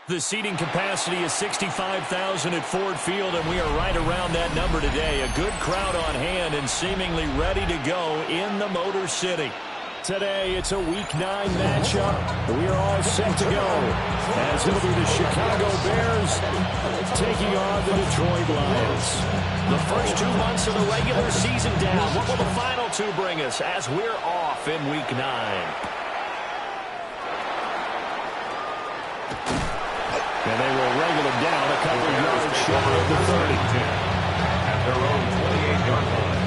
The seating capacity is 65,000 at Ford Field, and we are right around that number today. A good crowd on hand and seemingly ready to go in the Motor City. Today, it's a Week 9 matchup. We are all set to go, as it'll be the Chicago Bears taking on the Detroit Lions. The first 2 months of the regular season down. What will the final 2 bring us as we're off in Week 9? And they will wrangle him down a couple of yards short of the 30. At their own 28-yard line.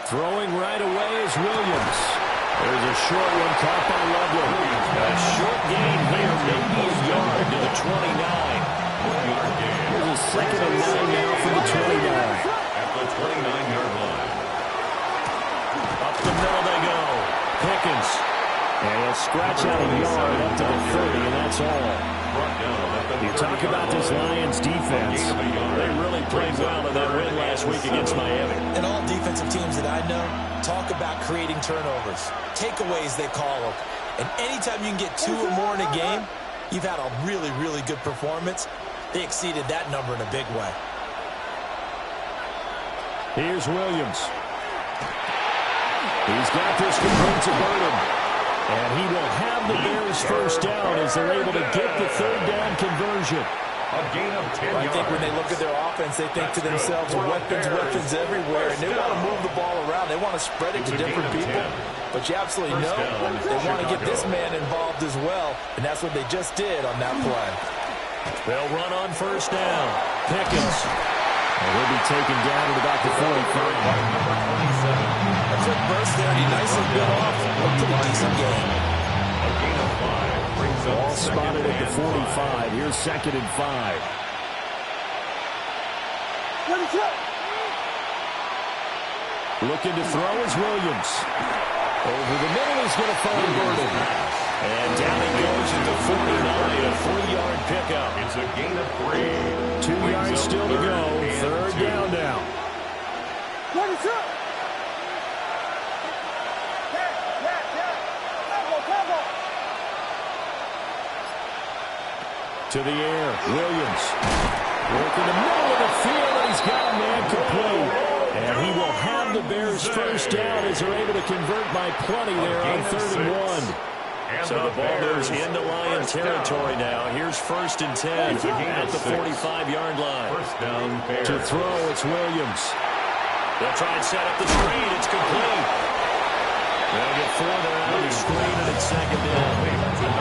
Throwing right away is Williams. There's a short one caught by Loveland. A short gain here, maybe a yard to the 29. Here's a second and 9 now from the 29. At the 29-yard line. Up the middle they go. Pickens. And he'll scratch out a yard up to the 30, and that's all. You talk about this Lions defense. They really played well in that win last week against Miami. And all defensive teams that I know talk about creating turnovers. Takeaways, they call them. And anytime you can get 2 or more in a game, you've had a really, really good performance. They exceeded that number in a big way. Here's Williams. He's got this complete to Burden. And he will have the Bears first down as they're able to get the 3rd down conversion. A gain of 10 I yards. think when they look at their offense, they think to themselves, weapons everywhere. And they want to move the ball around. They want to spread it to different people. But you absolutely know they want to get this man involved as well. And that's what they just did on that play. They'll run on first down. Pickens. And he'll be taken down at about the 45. A quick burst there, and he nicely bit off a pretty decent game. A gain of 5 brings up Ball second spotted at the and 45. Here's 2nd and 5. Looking to throw is Williams. Over the middle, he's going to find Burden. And down he goes at the 49, a 40-yard pickup. It's a gain of 3. 2 yards still to go. 3rd down now. To the air, Williams. Working the middle of the field, and he's got a man complete. And he will have the Bears first down as they're able to convert by plenty there on 3rd and 1. So the ball moves into Lion territory now. Here's 1st and 10 at the 45-yard line. First down, Bears. To throw, it's Williams. They'll try and set up the screen. It's complete. They'll get 4 there on the screen, and it's 2nd down.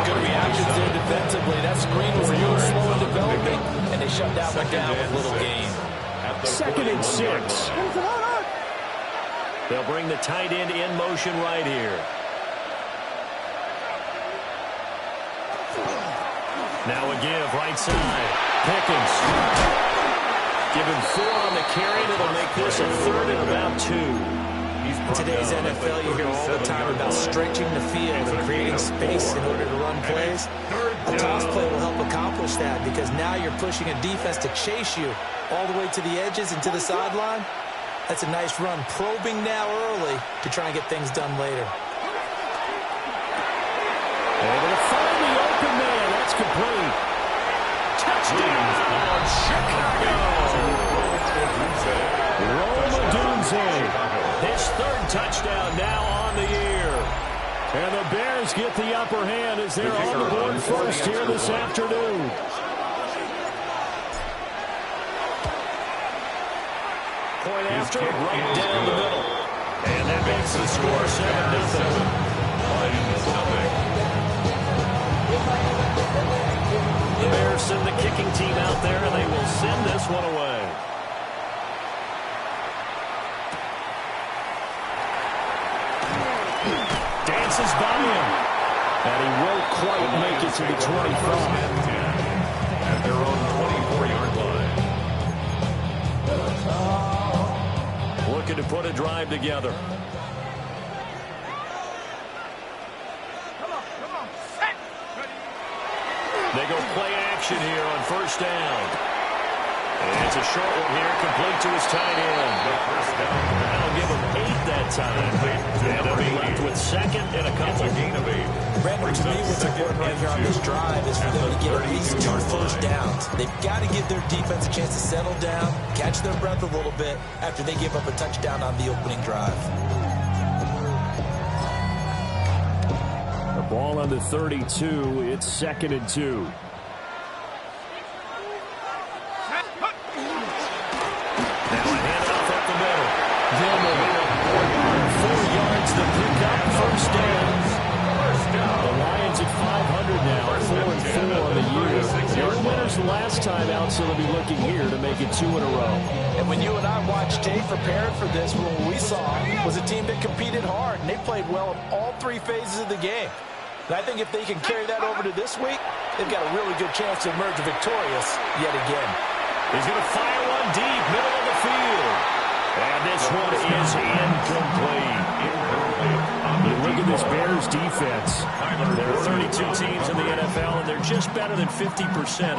Good reactions there defensively. That screen was a little slow in developing, and they shut that one down with little gain. 2nd and 6. They'll bring the tight end in motion right here. Now a give, right side. Pickens. Give him 4 on the carry. That'll make this a 3rd and about 2. In today's NFL, you hear all the time about stretching the field and creating space in order to run plays. A toss play will help accomplish that because now you're pushing a defense to chase you all the way to the edges and to the sideline. That's a nice run, probing now early to try and get things done later. Able to find the open man. That's complete. Touchdown, Chicago. Roma Dunze. His 3rd touchdown now on the year. And the Bears get the upper hand as they're on the board first here this afternoon. Point after, right down the middle. And that makes the score 7-0. The the Bears send the kicking team out there, and they will send this one away. Dances by him. And he won't quite make it to the 25. At their own 24-yard line. Looking to put a drive together. They go play action here on first down. And it's a short one here, complete to his tight end. That'll give him 8 that time. And they'll be left with second and a couple. Brandon, to me, what's important right here on this drive is for them to get at least 2 first downs. They've got to give their defense a chance to settle down, catch their breath a little bit after they give up a touchdown on the opening drive. The ball on the 32. It's 2nd and 2. First down. The Lions at 500 now, 4-4 on the year. They were winners last time out, so they'll be looking here to make it 2 in a row. And when you and I watched tape preparing for this, what we saw was a team that competed hard, and they played well in all 3 phases of the game. And I think if they can carry that over to this week, they've got a really good chance to emerge victorious yet again. He's going to fire one deep, middle of the field. And this one is incomplete. You look at this Bears defense. There are 32 teams in the NFL, and they're just better than 50%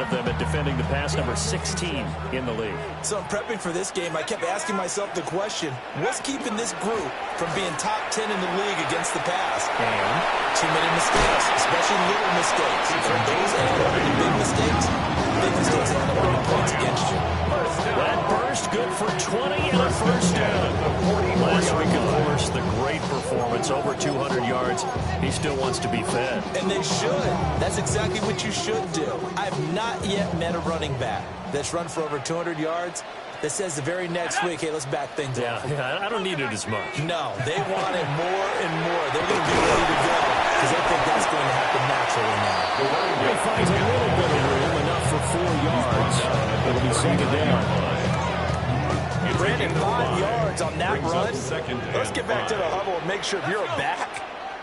of them at defending the pass, number 16 in the league. So in prepping for this game, I kept asking myself the question, what's keeping this group from being top 10 in the league against the pass? And too many mistakes, especially little mistakes. And those end up being big mistakes end up winning points against you. That burst good for 20 and a first down. Last week, of course, the great performance, over 200 yards. He still wants to be fed. And they should. That's exactly what you should do. I've not yet met a running back that's run for over 200 yards that says the very next week, hey, let's back things up. Yeah, I don't need it as much. No, they want it more and more. They're going to be ready to go because they think that's going to happen naturally now. He finds a little bit of room, enough for 4 yards. It'll be 2nd down. Brandon, 5 yards on that run. Let's get back to the huddle and make sure if you're back,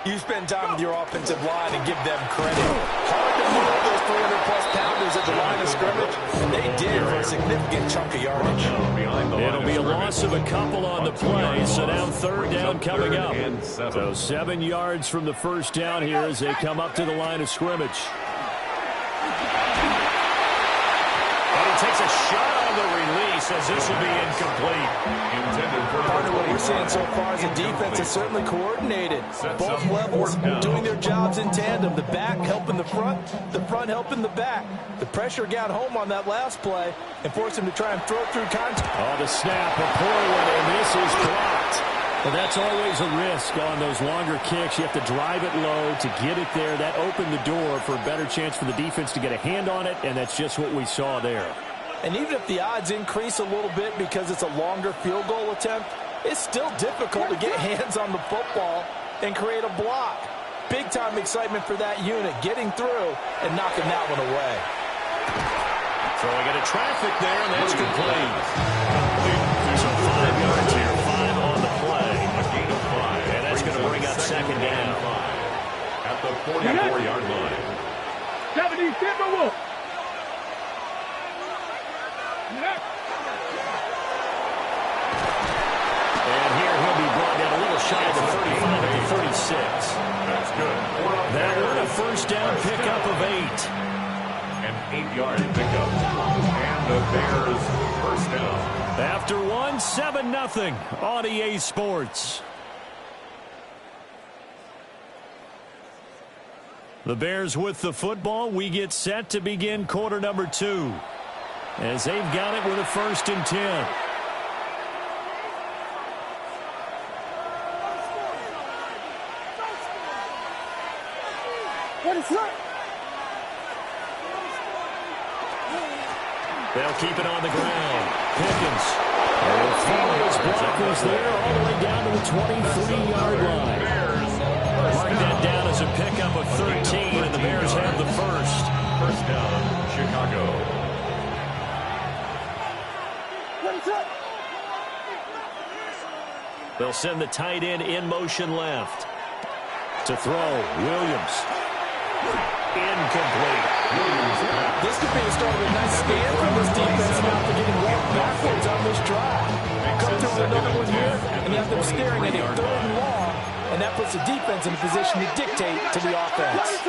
you spend time with your offensive line and give them credit. Hard to move those 300-plus pounders at the line of scrimmage, and they did for a significant chunk of yardage. It'll be a loss of a couple on the play, so now 3rd down coming up. So 7 yards from the first down here as they come up to the line of scrimmage. And he takes a shot on the release as this will be incomplete. Part of what we're seeing so far is the defense is certainly coordinated. Both levels doing their jobs in tandem. The back helping the front helping the back. The pressure got home on that last play and forced him to try and throw through contact. Oh, the snap, a poor one, and this is blocked. Well, that's always a risk on those longer kicks. You have to drive it low to get it there. That opened the door for a better chance for the defense to get a hand on it, and that's just what we saw there. And even if the odds increase a little bit because it's a longer field goal attempt, it's still difficult to get hands on the football and create a block. Big-time excitement for that unit, getting through and knocking that one away. Throwing into traffic there, and that's complete. So 5 yards here, 5 on the play. A gain of 5. And that's going to bring up 2nd down. At the 44-yard line. 70, Timberwolf. And here he'll be brought down a little shy of the 35 at the 36. That's good. That one a first down pickup of 8. An 8-yard pickup. And the Bears first down. After 1, 7-0 on EA Sports. The Bears with the football. We get set to begin quarter number 2. As they've got it with a 1st and 10. They'll keep it on the ground. Pickens. And follow his blockers there all the way down to the 23-yard line. Mark that down as a pickup of 13, and the Bears have the first. First down, Chicago. They'll send the tight end in motion left. To throw, Williams. Incomplete. This could be the start of a nice stand from this defense now for getting walked backwards on this drive. Come through with another one here, and you have them staring at it 3rd and long, and that puts the defense in a position to dictate to the offense.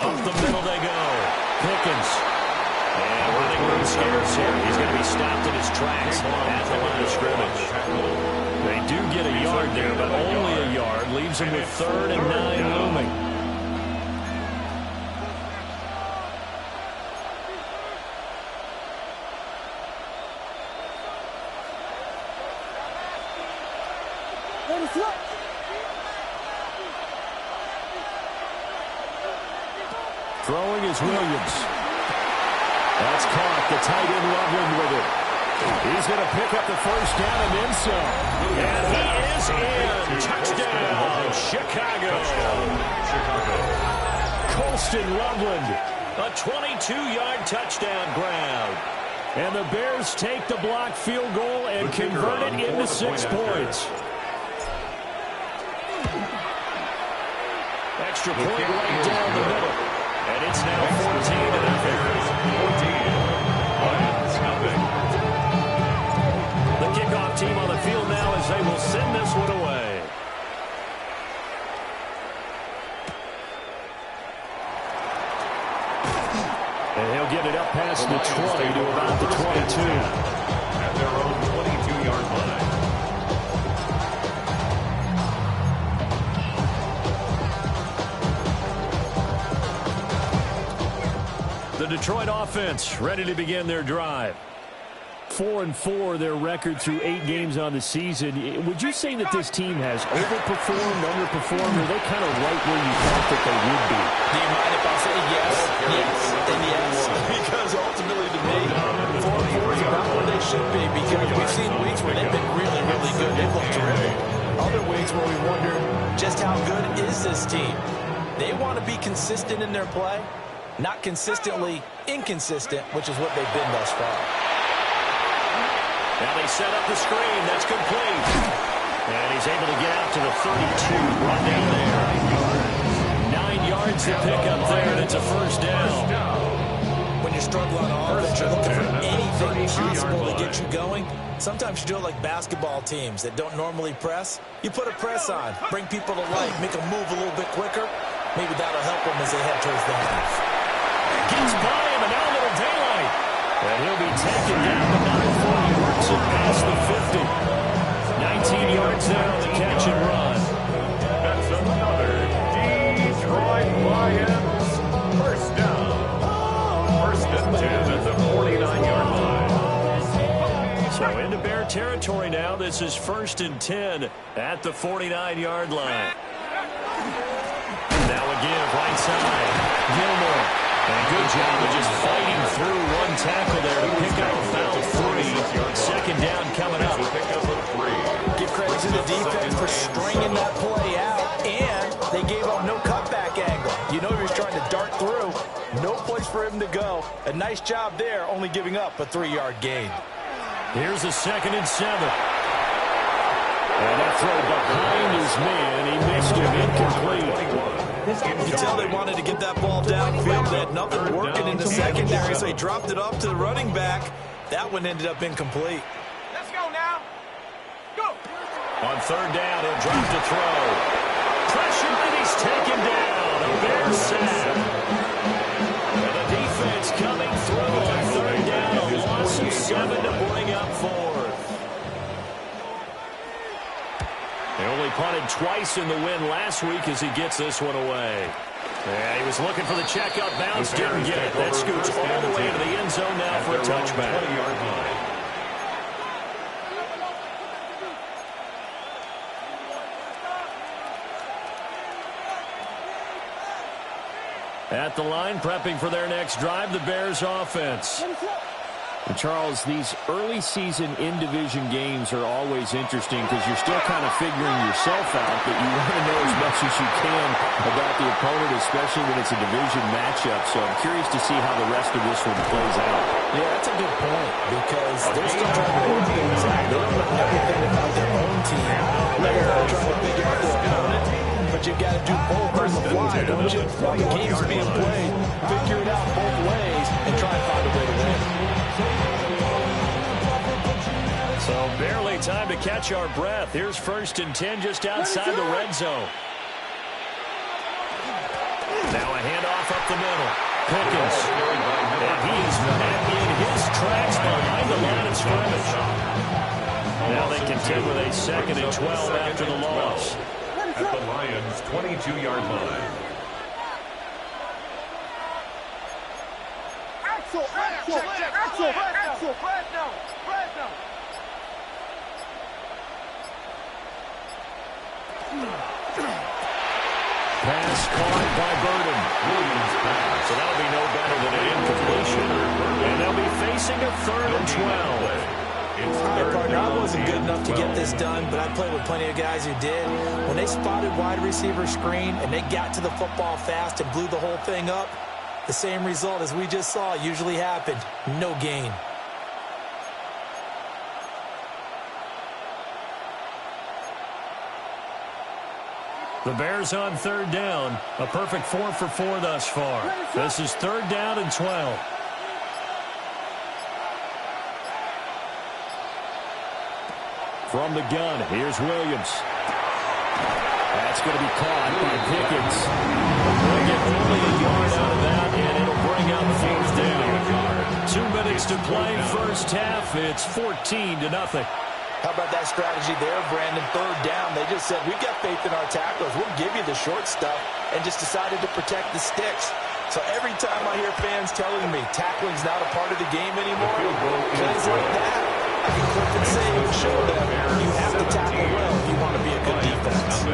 Up the middle they go. Pickens. And running room scarce here. He's going to be stopped in his tracks at the line of scrimmage. They do get a yard there, but only a yard. Leaves them with 3rd and 9 looming. Throwing is Williams. That's caught. The tight end Loveland with it. He's going to pick up the first down and then some. And he is in. Touchdown, Chicago. Colston Loveland. A 22-yard touchdown grab. And the Bears take the block field goal and convert it into 6 points. Extra point right down the middle. And it's now 14-0. The kickoff team on the field now as they will send this one away. And he'll get it up past the 20 to about the 22. At their own 22-yard line. The Detroit offense ready to begin their drive. 4-4 their record through 8 games on the season. Would you say that this team has overperformed, underperformed, or are they kind of right where you thought that they would be? Do you mind if I say yes, and yes? Because ultimately to me, 4-4 is about where they should be, because we've seen weeks where they've been really, really good. They've looked terrific. Other weeks where we wonder just how good is this team. They want to be consistent in their play, not consistently inconsistent, which is what they've been thus far. Now they set up the screen. That's complete. And he's able to get out to the 32. Run down there. 9 yards to pick up there, and it's a first down. When you struggle on offense, you're looking for anything possible to get you going. Sometimes you do it like basketball teams that don't normally press. You put a press on, bring people to life, make them move a little bit quicker. Maybe that'll help them as they head towards the half. Gets by him, and now a little daylight. And he'll be taken down, but not before he works it past the 50. 19 yards there on the catch and run. That's another Detroit Lions first down. First and 10 at the 49-yard line. So into Bear territory now. This is 1st and 10 at the 49-yard line. Now again, right side. Gilmore. And good job of just fighting through one tackle there to pick up about 3. Second down coming up. Give credit to the defense for stringing that play out, and they gave up no cutback angle. You know he was trying to dart through. No place for him to go. A nice job there, only giving up a 3-yard gain. Here's a 2nd and 7. And that throw behind his man. He missed him, incomplete. You can tell they wanted to get that ball downfield. They had nothing working in the secondary, so they dropped it off to the running back. That one ended up incomplete. Let's go now. Go. On 3rd down, he'll drop to throw. Pressure, and he's taken down. A Bear sack. And the defense coming through on 3rd down. A loss of 7 to bring up 4th. They only punted twice in the win last week as he gets this one away. Yeah, he was looking for the checkout bounce, didn't get it. That scoots all the way to the end zone now for a touchback. 20-yard line. At the line, prepping for their next drive, the Bears offense. And Charles, these early season in-division games are always interesting because you're still kind of figuring yourself out, but you want to know as much as you can about the opponent, especially when it's a division matchup. So I'm curious to see how the rest of this one plays out. Yeah, that's a good point because they're still trying to work things out. They don't know everything about their own team. They're trying to figure out their opponent, but you've got to do both on the fly, don't you? While the game's being played, figure it out both ways and try and find a way to win. So barely time to catch our breath. Here's 1st and 10 just outside the red zone. Now a handoff up the middle. Pickens. And he is back in his tracks behind the line of scrimmage. Now they contend with a 2nd and 12 after the loss. At the Lions' 22-yard line. Axel, red zone. Pass caught by Burden. So that'll be no better than an incompletion. And they'll be facing a 3rd and 12. All right, partner, I wasn't good enough to get this done, but I played with plenty of guys who did. When they spotted wide receiver screen and they got to the football fast and blew the whole thing up, the same result as we just saw usually happened. No gain. The Bears on 3rd down. A perfect 4 for 4 thus far. This is 3rd down and 12. From the gun, here's Williams. That's going to be caught by Pickens. They'll get only a yard out of that, and it'll bring up 4th down. 2 minutes to play first half. It's 14-0. How about that strategy there, Brandon? 3rd down. They just said, we've got faith in our tacklers. We'll give you the short stuff, and just decided to protect the sticks. So every time I hear fans telling me tackling's not a part of the game anymore, plays like that, I can click and say and show them you have to tackle well if you want to be a good defense.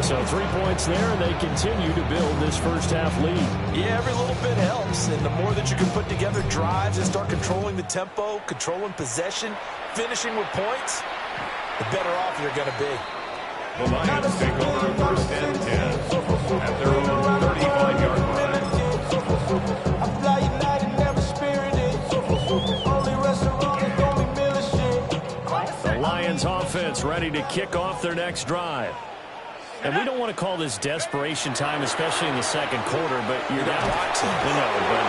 So 3 points there, and they continue to build this first half lead. Yeah, every little bit helps, and the more that you can put together drives and start controlling the tempo, controlling possession, finishing with points, the better off you're going to be. The Lions take over 1st and 10 at their own 35-yard line. The Lions offense ready to kick off their next drive. And we don't want to call this desperation time, especially in the 2nd quarter, but you're down. No, but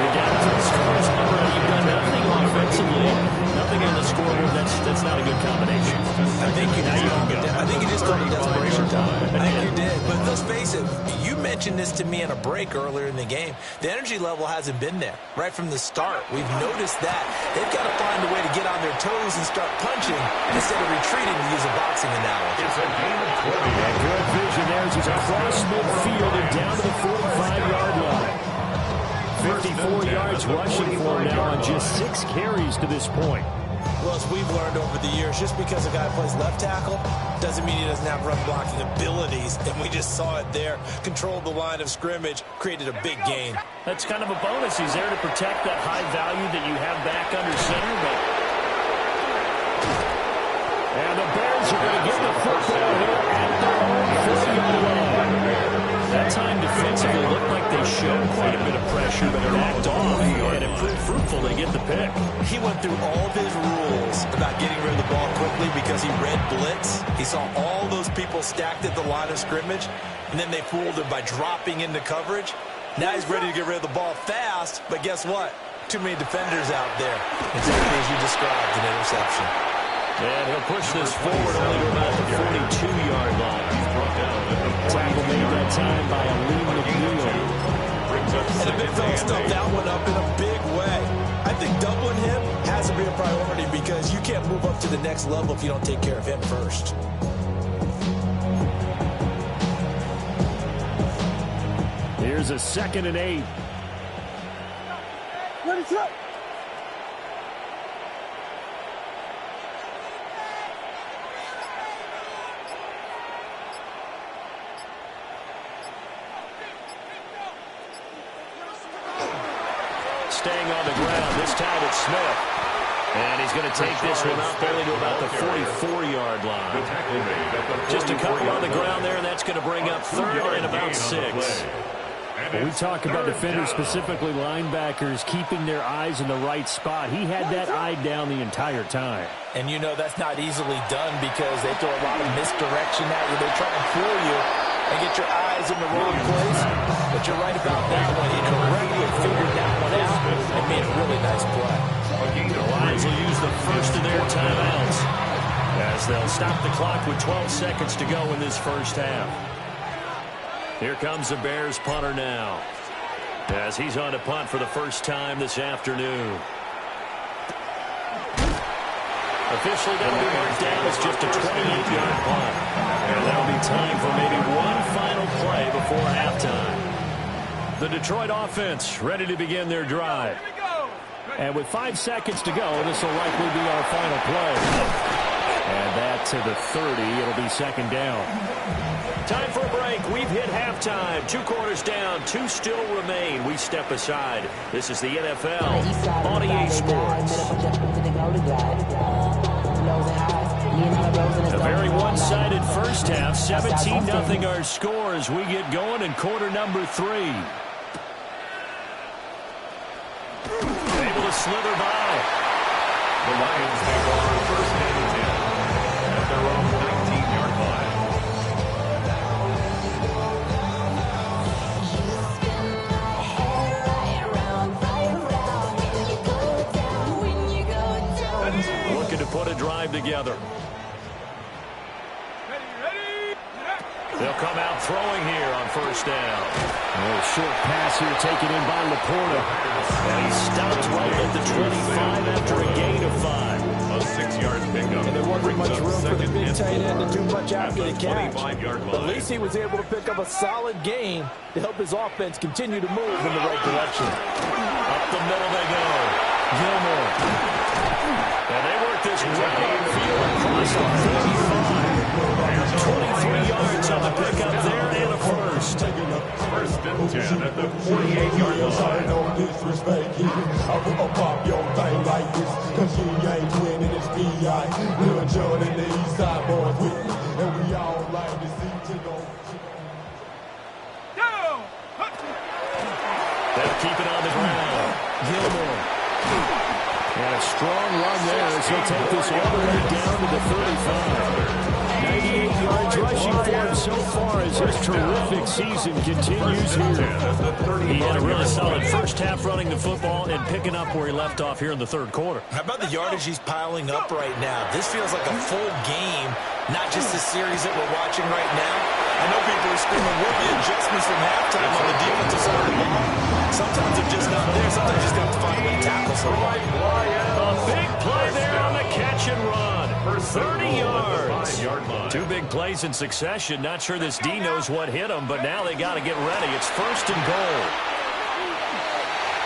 you're down to the scorer's number, and you've done nothing offensively, nothing on the scoreboard. That's not a good combination. I think you just called it desperation time. I think you did. But let's face it, you mentioned this to me in a break earlier in the game. The energy level hasn't been there right from the start. We've noticed that. They've got to find a way to get on their toes and start punching instead of retreating, to use a boxing analogy. It's a game of 20. And good vision there as he's across midfield and down to the 45-yard line. 54 yards rushing for him now on just 6 carries to this point. Well, as we've learned over the years, just because a guy plays left tackle doesn't mean he doesn't have run blocking abilities. And we just saw it there. Controlled the line of scrimmage, created a big gain. That's kind of a bonus. He's there to protect that high value that you have back under center. And the Bears are going to get the football here at their own 40-yard line. That time defensively looked like they showed quite a bit of pressure, but backed off, and it proved fruitful. They get the pick. He went through all of his rules about getting rid of the ball quickly because he read blitz. He saw all those people stacked at the line of scrimmage, and then they fooled him by dropping into coverage. Now he's ready to get rid of the ball fast, but guess what? Too many defenders out there. Exactly as you described, an interception. And he'll push this forward only to about the 42-yard line. Tackle made that time by a Lee McNeil. And the big fella stuffed that one up in a big way. I think doubling him has to be a priority because you can't move up to the next level if you don't take care of him first. Here's a 2nd and 8. Ready, go. staying on the ground. This time it's Smith. And he's going to take this one up only to about the 44-yard line. Just a couple on the ground there, and that's going to bring up third and about 6. When we talk about defenders, specifically linebackers, keeping their eyes in the right spot. He had that eye down the entire time. And you know that's not easily done because they throw a lot of misdirection at you. They try to fool you and get your eyes in the wrong place. But you're right about that one. He correctly figured that one out and made a really nice play. The Lions will use the first of their timeouts as they'll stop the clock with 12 seconds to go in this first half. Here comes the Bears punter now as he's on to punt for the first time this afternoon. Officially, that'll be marked down as just a 28-yard punt. And that'll be time for maybe one final play before halftime. The Detroit offense ready to begin their drive. And with 5 seconds to go, this will likely be our final play. And that to the 30. It'll be second down. Time for a break. We've hit halftime. 2 quarters down. 2 still remain. We step aside. This is the NFL on EA Sports. A very one-sided first half. 17-0 our score as we get going in quarter number 3. Able to slither by. The Lions have on first and 10 at their own 19-yard line. Looking to put a drive together. They'll come out throwing here on first down. A short pass here taken in by Laporta. And he stops right at the 25 after a gain of 5. A 6-yard pickup. And there wasn't much room for the big tight end to do much after the catch. 25-yard line. But at least he was able to pick up a solid gain to help his offense continue to move in the right direction. Up the middle they go. Gilmore. And they work this right field across the 35. 23 yards on the pickup there and a first. First and 10 at the 48-yard line. No disrespect here. I will pop your thing like this. Cause you ain't winning this B.I. Lil John and the East Side boys with me. And we all like to see to go. They'll keep it on the ground. Gilmore. And a strong run there as he'll take this all the way down to the 35. 98 yards rushing for him so far as his terrific season continues here. He had a really solid first half running the football and picking up where he left off here in the third quarter. How about the yardage he's piling up right now? This feels like a full game, not just the series that we're watching right now. I know people are screaming, where are the adjustments from halftime on the defensive side of the ball? Sometimes they're just not there. Sometimes you just have to find a way to tackle somebody. A big play there on the catch and run. 30 yards. 2 big plays in succession. Not sure this D knows what hit him, but now they got to get ready. It's first and goal.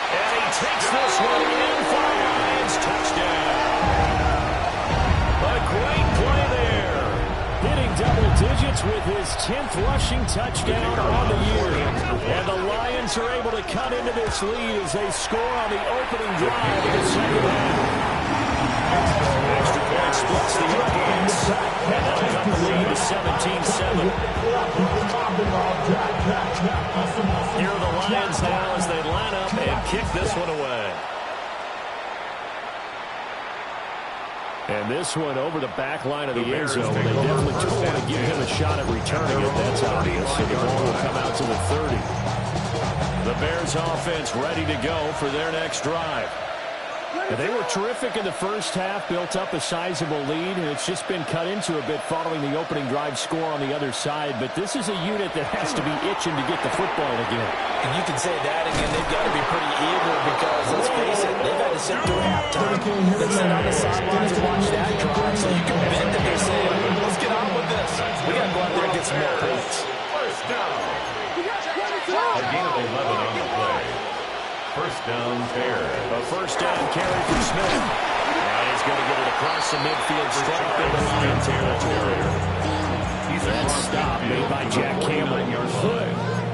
And he takes this one in for the Lions. Touchdown. A great play there. Hitting double digits with his 10th rushing touchdown on the year. And the Lions are able to cut into this lead as they score on the opening drive of the second half. Extra point splits the offense. And they'll cut the lead to 17-7. Here are the Lions now as they line up and kick this one away. And this one over the back line of the end zone. They definitely don't want to give him a shot at returning it. That's obvious. So the ball will come out to the 30. The Bears offense ready to go for their next drive. And they were terrific in the first half, built up a sizable lead, and it's just been cut into a bit following the opening drive score on the other side. But this is a unit that has to be itching to get the football again. And you can say that again, they've got to be pretty eager because, let's face it, they've had to sit through halftime. They sit on the sidelines and watch that drive. So you can bet that they're saying, let's get on with this. We got to go out there and get some more points. First down. A gain of 11 on the play. First down Bears. A first down carry for Smith. And he's going to get it across the midfield strike into Lions territory. That stop made by Jack Campbell.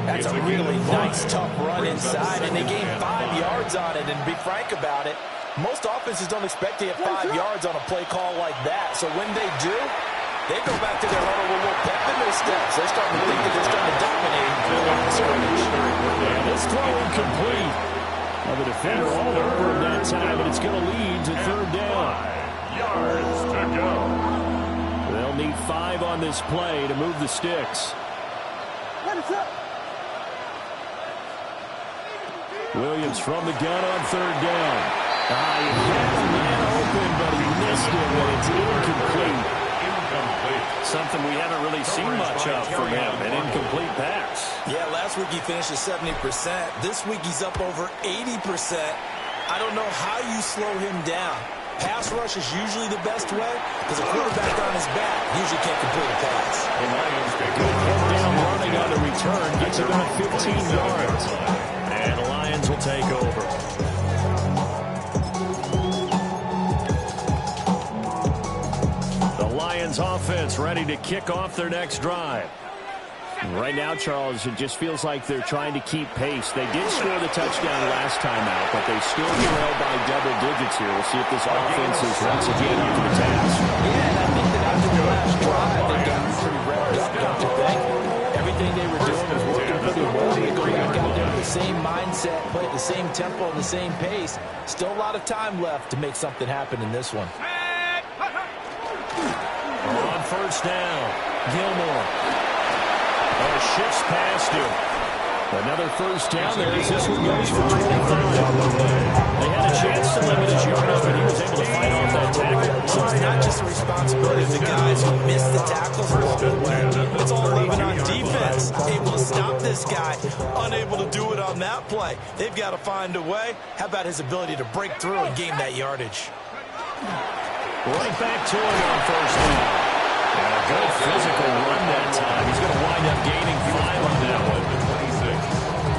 That's a really nice, tough run inside, and they gained 5 yards on it. And to be frank about it, most offenses don't expect to get 5 yards on a play call like that. So when they do, they go back to their huddle with a little pep in their steps. They're starting to think that they're starting to dominate the line of scrimmage. And this throw incomplete. Well, the defender all over him that time, and it's going to lead to third down. 5 yards to go. They'll need 5 on this play to move the sticks. Williams from the gun on third down. He had the man open, but he missed it, and it's incomplete. Something we haven't really seen much of from him, an incomplete pass. Yeah, last week he finished at 70%. This week he's up over 80%. I don't know how you slow him down. Pass rush is usually the best way because a quarterback on his back usually can't complete a pass. The Lions take Good head down running on the return. Gets about 15 yards. And the Lions will take over. The Lions offense ready to kick off their next drive. Right now, Charles, it just feels like they're trying to keep pace. They did score the touchdown last time out, but they still trail by double digits here. We'll see if this offense is once again up to the task. Yeah, and I think that after the last drive, they got pretty revved up, don't you think? Everything they were doing was working pretty well. They go back out there with the same mindset, play at the same tempo and the same pace. Still a lot of time left to make something happen in this one. On first down, Gilmore. Shifts past him. Another first down there as this one goes for 25. They had a chance to limit his yardage, but he was able to fight off that tackle. So it's not just the responsibility of the guys who missed the tackles along the way. It's all even on defense. Able to stop this guy, unable to do it on that play. They've got to find a way. How about his ability to break through and gain that yardage? Right back to him on first down. And a good physical run that time. He's going to wind up gaining 5 on that one.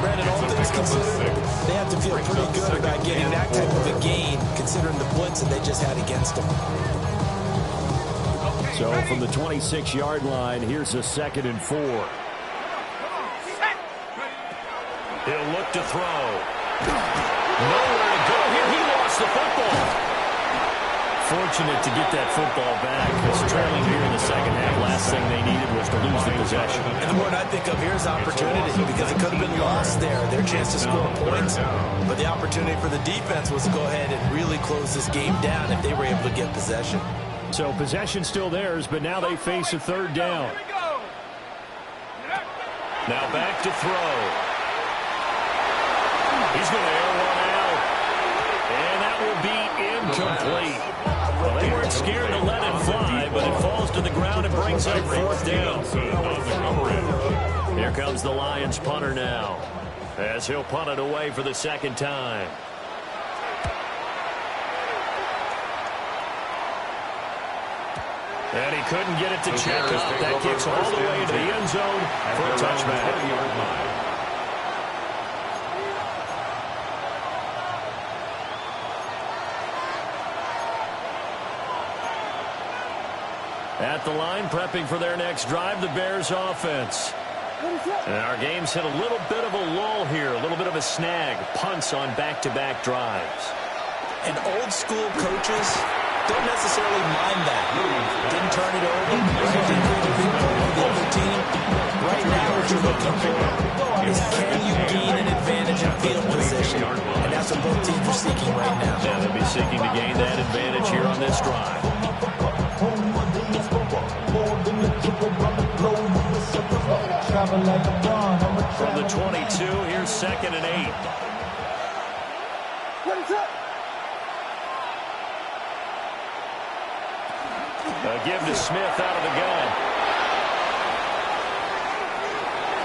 Brandon, all things considered, they have to feel pretty good about getting that type of a gain, considering the blitz that they just had against them. So from the 26-yard line, here's a 2nd and 4. He'll look to throw. Nowhere to go here. He lost the football. Fortunate to get that football back, because trailing here in the second half, last thing they needed was to lose the possession. And the word I think of here is opportunity, because it could have been lost there, their chance to score points. But the opportunity for the defense was to go ahead and really close this game down if they were able to get possession. So possession still theirs, but now they face a third down. Now back to throw. He's going to air one out. And that will be incomplete. Well, they weren't scared to let it fly, but it falls to the ground and brings up 4th down. Here comes the Lions punter now, as he'll punt it away for the 2nd time. And he couldn't get it to check up. That kicks all the way into the end zone for a touchback. At the line, prepping for their next drive, the Bears offense. And our game's hit a little bit of a lull here, a little bit of a snag. Punts on back-to-back drives. And old school coaches don't necessarily mind that. Didn't turn it over. Didn't create a big play for the other team. Right now, what you're looking for is can you gain an advantage in field position? And that's what both teams are seeking right now. Yeah, they'll be seeking to gain that advantage here on this drive. From the 22, here's 2nd and 8. A give to Smith out of the gun.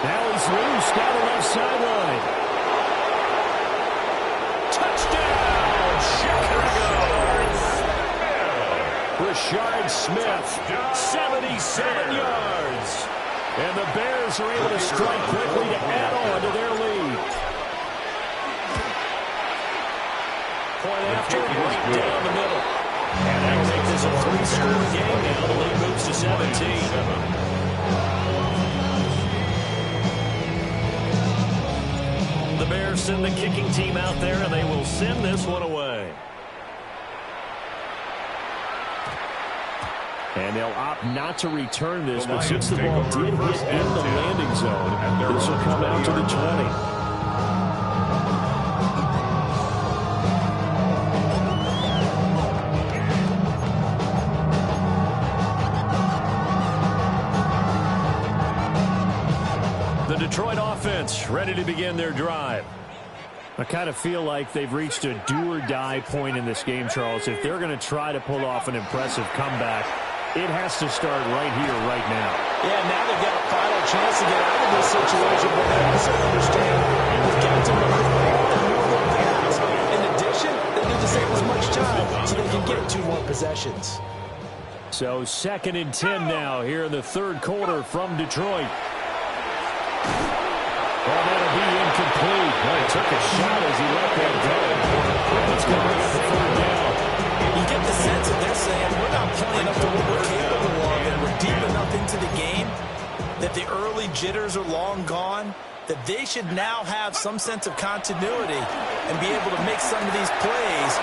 Now he's loose down the left sideline. Touchdown, Chicago! Rashard Smith, 77 yards. And the Bears are able to strike quickly to add on to their lead. Point after, right down the middle. And that'll make this a 3-score game now. The lead moves to 17. Bears send the kicking team out there, and they will send this one away. And they'll opt not to return this, but since the ball did hit in the landing zone, this will come out to the 20. Detroit offense ready to begin their drive. I kind of feel like they've reached a do-or-die point in this game, Charles. If they're going to try to pull off an impressive comeback, it has to start right here, right now. Yeah, now they've got a final chance to get out of this situation, but they also understand they've got to run the pass. In addition, they need to save as much time so they can get 2 more possessions. So 2nd and 10 now here in the third quarter from Detroit. Well, that'll be incomplete. Well, he took a shot as he let that go. Let's go bring up the 3rd down. You get the sense that they're saying we're not playing up to what we're capable of, and we're deep enough into the game that the early jitters are long gone, that they should now have some sense of continuity and be able to make some of these plays.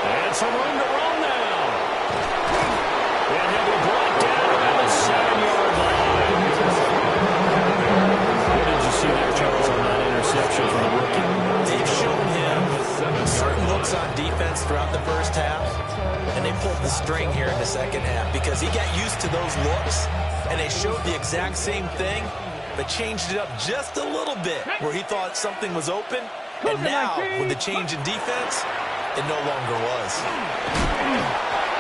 And some room to run now. And he'll be brought down around the 7-yard line. What did you see there, Charles, on that interception from the rookie? They've shown him certain looks on defense throughout the first half, and they pulled the string here in the second half because he got used to those looks, and they showed the exact same thing, but changed it up just a little bit where he thought something was open, and now, with the change in defense, it no longer was.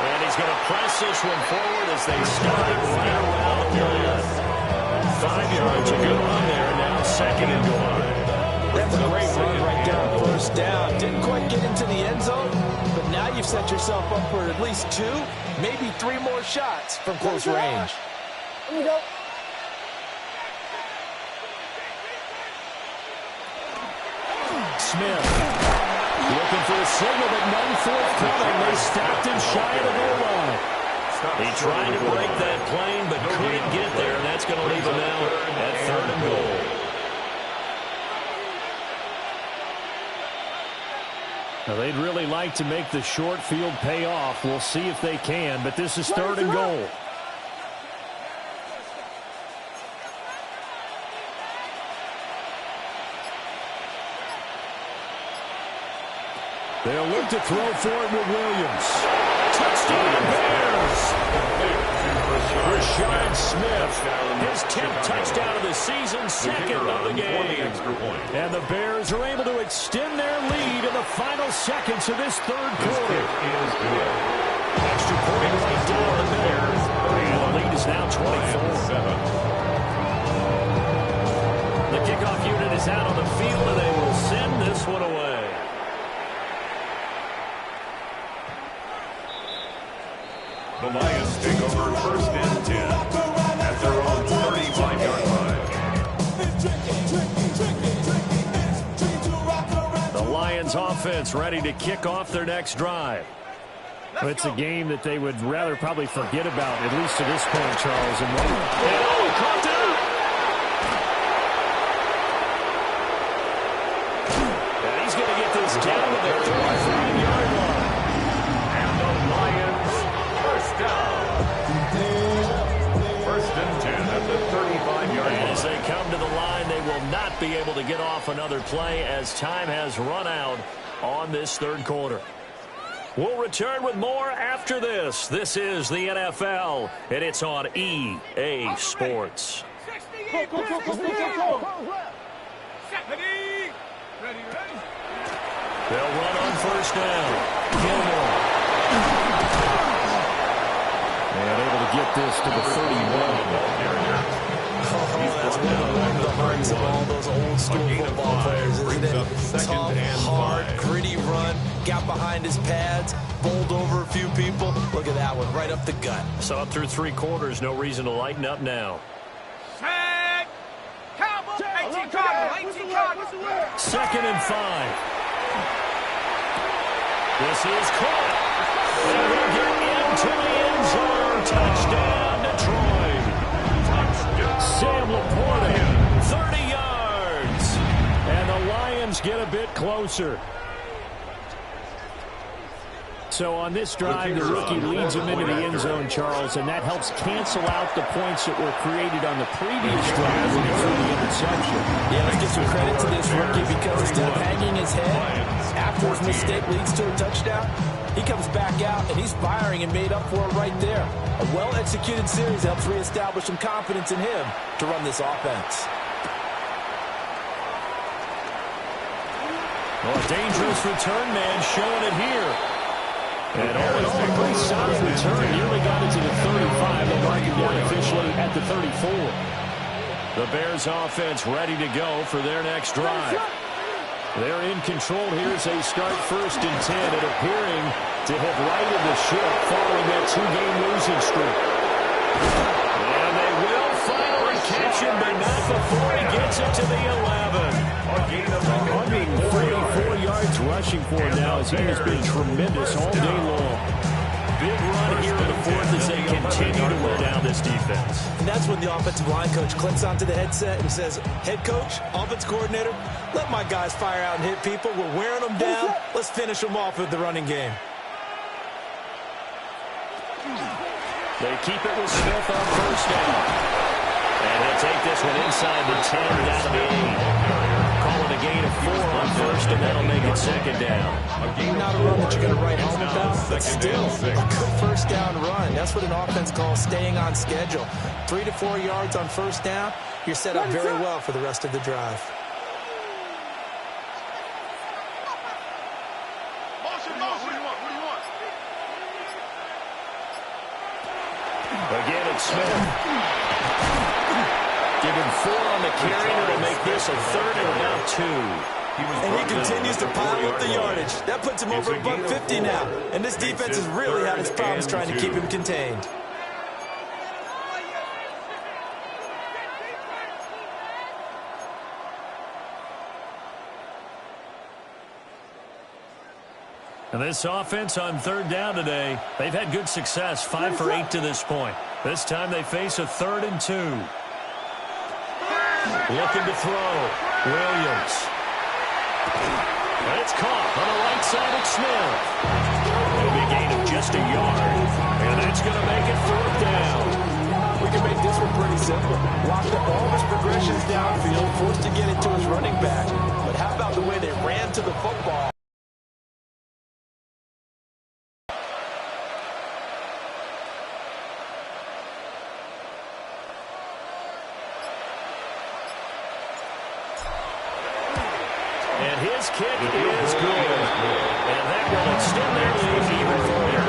And he's going to press this one forward as they start it right around the 5 yards. A good run there. Now 2nd and goal. That's a great run right there on 1st down. Didn't quite get into the end zone, but now you've set yourself up for at least 2, maybe 3 more shots from close range. Here we go. Smith looking for a signal, but none forthcoming. They stopped him shy of the goal line. He tried to break that plane, but couldn't get there, and that's going to leave him out at 3rd and goal. Now, they'd really like to make the short field pay off. We'll see if they can, but this is 3rd and goal. They'll look to throw for it with Williams. Touchdown Bears! Rashard Smith, his 10th touchdown of the season, 2nd of the game. And the Bears are able to extend their lead in the final seconds of this 3rd quarter. Extra point right down the Bears. And the lead is now 24. The kickoff unit is out on the field, and they will send this one away. The Lions take over 1st and 10 at their own 35-yard line. The Lions offense ready to kick off their next drive. It's a game that they would rather probably forget about, at least to this point, Charles. And caught it up. And he's going to get this down to their 25-yard line. And the Lions, 1st down. 1st and 10 at the 35-yard line. As they come to the line, they will not be able to get off another play as time has run out on this 3rd quarter. We'll return with more after this. This is the NFL, and it's on EA Sports. Go. They'll run on 1st down. Gilmore. And able to get this to the 31. That's one of the hearts of all those old school football players, isn't it? Tough, hard, gritty run, got behind his pads, bowled over a few people. Look at that one, right up the gut. So up through 3 quarters, no reason to lighten up now. Set. Cowboy. 18 Cardinals. 18 Cardinals. 2nd and 5. This is caught. And they'll get into the end zone. Touchdown, Detroit. Sam Laporta, 30 yards. And things get a bit closer. So on this drive, the rookie leads him into the end zone, Charles, and that helps cancel out the points that were created on the previous drive when he threw the interception. Yeah, let's give some credit to this rookie because instead of hanging his head after his mistake leads to a touchdown, he comes back out and he's firing and made up for it right there. A well-executed series helps reestablish some confidence in him to run this offense. Well, a dangerous return man showing it here. And all in all, a pretty solid return. Nearly got it to the 35. They'll mark him down officially at the 34. The Bears offense ready to go for their next drive. They're in control here as they start 1st and 10 and appearing to have righted the ship following that 2-game losing streak. And they will finally catch him, but not before he gets it to the 11. 144 yards rushing for him now as he has been tremendous all day long. Big run here in the 4th as they continue to wear down this defense. And that's when the offensive line coach clicks onto the headset and says, head coach, offense coordinator, let my guys fire out and hit people. We're wearing them down. Let's finish them off with the running game. They keep it with Smith on 1st down. And they'll take this one inside the 10 down to the 8. Call it a gain of 4 on 1st, and that'll make it 2nd down. Not a run that you're going to write home about, but still a good 1st down run. That's what an offense calls staying on schedule. 3 to 4 yards on 1st down, you're set up very well for the rest of the drive. Again, it's Smith. Give him 4 on the carry, and it'll make this a 3rd and about 2. And he continues to pile up the yardage. That puts him over $150 now. And this defense has really had its problems trying to keep him contained. And this offense on 3rd down today, they've had good success, 5 for 8 to this point. This time they face a 3rd and 2. Looking to throw. Williams. And it's caught on the right side of Smith. It'll be a gain of just a yard. And that's going to make it 4th down. We can make this one pretty simple. Locked up all of his progressions downfield, forced to get it to his running back. But how about the way they ran to the football? And his kick is good. And that will extend their lead even further.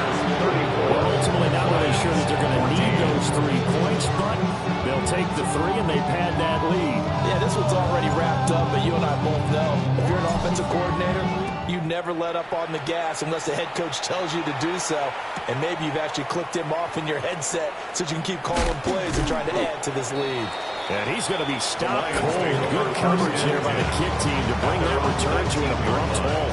Well, ultimately, not really sure that they're going to need those 3 points, but they'll take the 3 and they pad that lead. Yeah, this one's already wrapped up, but you and I both know if you're an offensive coordinator, you never let up on the gas unless the head coach tells you to do so. And maybe you've actually clicked him off in your headset so you can keep calling plays and trying to add to this lead. And he's going to be stopped cold. Good coverage here by the kick team to bring that return to an abrupt halt.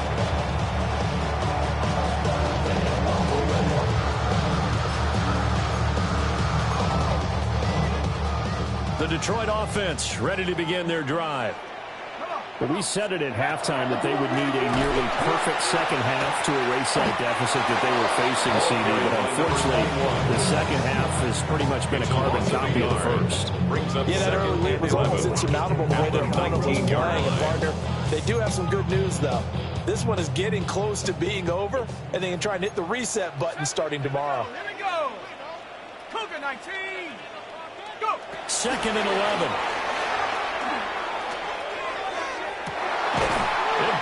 The Detroit offense ready to begin their drive. But we said it at halftime that they would need a nearly perfect second half to erase that deficit that they were facing, CD. But unfortunately, the second half has pretty much been a carbon copy of the first. Yeah, that early lead was almost insurmountable the way their opponent was playing. And partner, they do have some good news, though. This one is getting close to being over, and they can try and hit the reset button starting tomorrow. Here we go. Cougar 19. Go. 2nd and 11.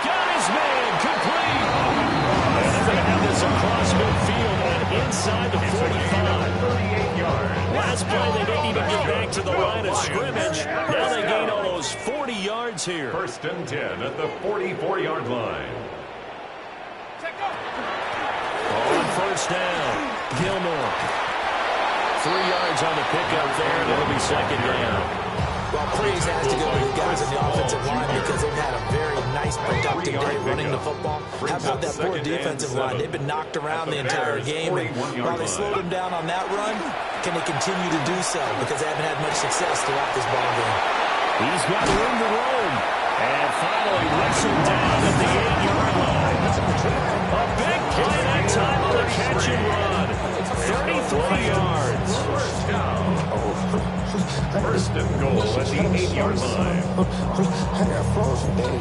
Got his man complete. And they're going to have this across midfield and inside the 45. 38 yards. Last play, they didn't even get back to the line of scrimmage. Now they gain almost 40 yards here. 1st and 10 at the 44-yard line. On 1st down, Gilmore. 3 yards on the pickup there, and it'll be 2nd down. Well, praise has to go to the guys on the offensive line because they've had a very nice, productive day running the football. How about that poor defensive line? They've been knocked around the entire game, and while they slowed them down on that run, can they continue to do so? Because they haven't had much success throughout this ball game. He's got room to roam. And finally wrestled First and goal at the 8-yard line. I got flows from daddy.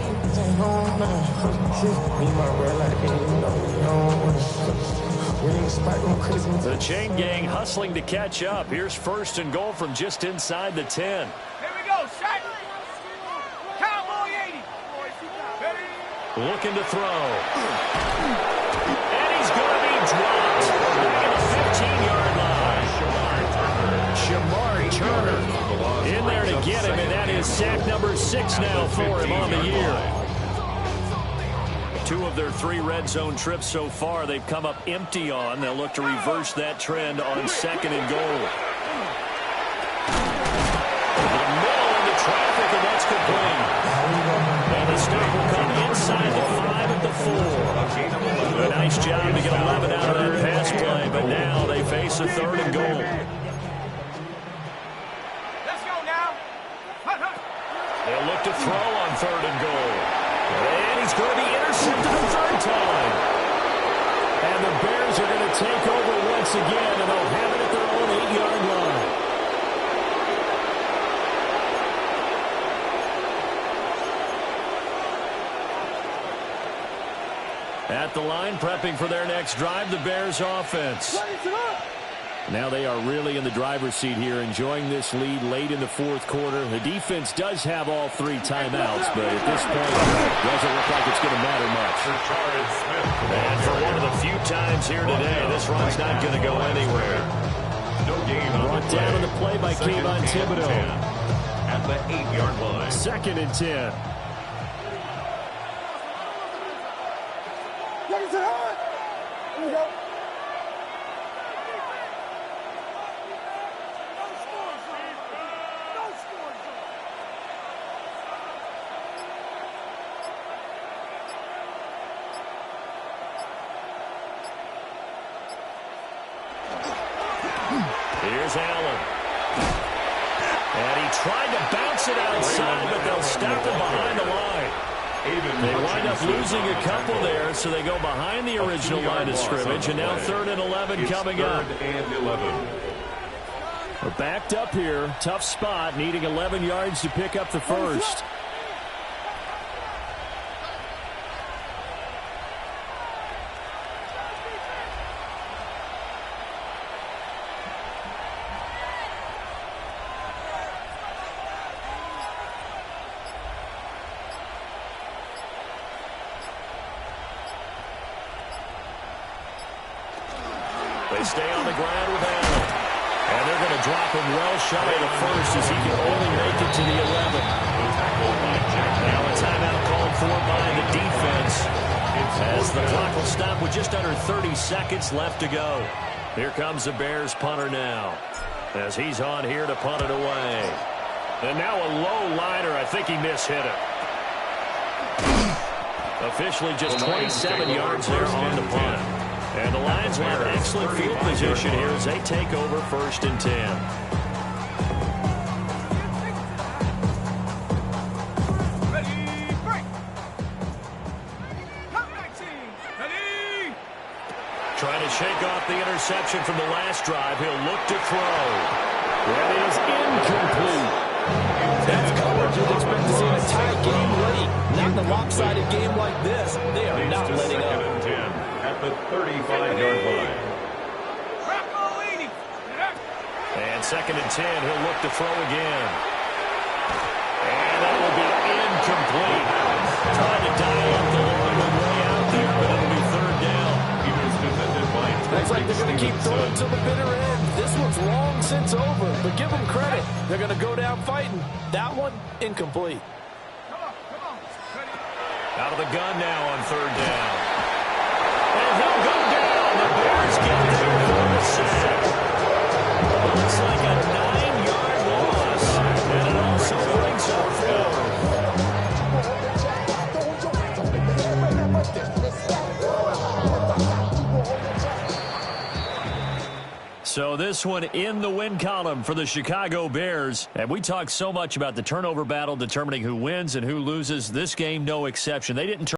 The chain gang hustling to catch up. Here's first and goal from just inside the 10. Here we go, shot. Cowboy 80. Ready? Looking to throw. And he's going to be dropped back at the 15-yard line. Shamar Turner in there to get him, and that is sack number 6 now for him on the year. 2 of their 3 red zone trips so far they've come up empty on. They'll look to reverse that trend on second and goal. The middle into traffic, and that's complete. And the stop will come inside the 5 at the 4. A nice job to get 11 out of that pass play, but now they face a third and goal. Let's go now. They'll look to throw on third and goal. And he's going to be intercepted the third time. And the Bears are going to take over once again, and they'll have it at their own 8-yard line. At the line, prepping for their next drive, the Bears offense. Now they are really in the driver's seat here, enjoying this lead late in the fourth quarter. The defense does have all 3 timeouts, but at this point, it doesn't look like it's going to matter much. And for one of the few times here today, this run's not going to go anywhere. No gain on Brought down on the play by Kayvon Thibodeau. At the 8-yard line. Second and 10. Here's Allen. And he tried to bounce it outside, but they'll stop him behind the line. They wind up losing a couple there, so they go behind the original line of scrimmage, and now 3rd and 11 coming up. We're backed up here. Tough spot, needing 11 yards to pick up the first. They stay on the ground with Allen. And they're going to drop him well shy of the first as he can only make it to the 11. Now a timeout called for by the defense as the clock will stop with just under 30 seconds left to go. Here comes the Bears punter now as he's on here to punt it away. And now a low liner. I think he mishit it. Officially just 27 yards there on the punt. And the Lions will have excellent field position here as they take over 1st and 10. Ready, break. Count 19. Ready. Trying to shake off the interception from the last drive. He'll look to throw. That is incomplete. That's coverage you'd expect to see in a tight game late. Not in a lopsided game like this. They are not letting up. At the 35-yard line. And 2nd and 10, he'll look to throw again. And that will be incomplete. Trying to die up the long way out there, but it'll be 3rd down. He was defended by Looks like they're going to keep throwing to the bitter end. This one's long since over, but give them credit. They're going to go down fighting. That one, incomplete. Come on. Ready. Out of the gun now on 3rd down. And he'll go down. The Bears get there for the sack. Looks like a 9-yard loss. And it also brings up 4. So this one in the win column for the Chicago Bears. And we talk so much about the turnover battle determining who wins and who loses. This game, no exception. They didn't turn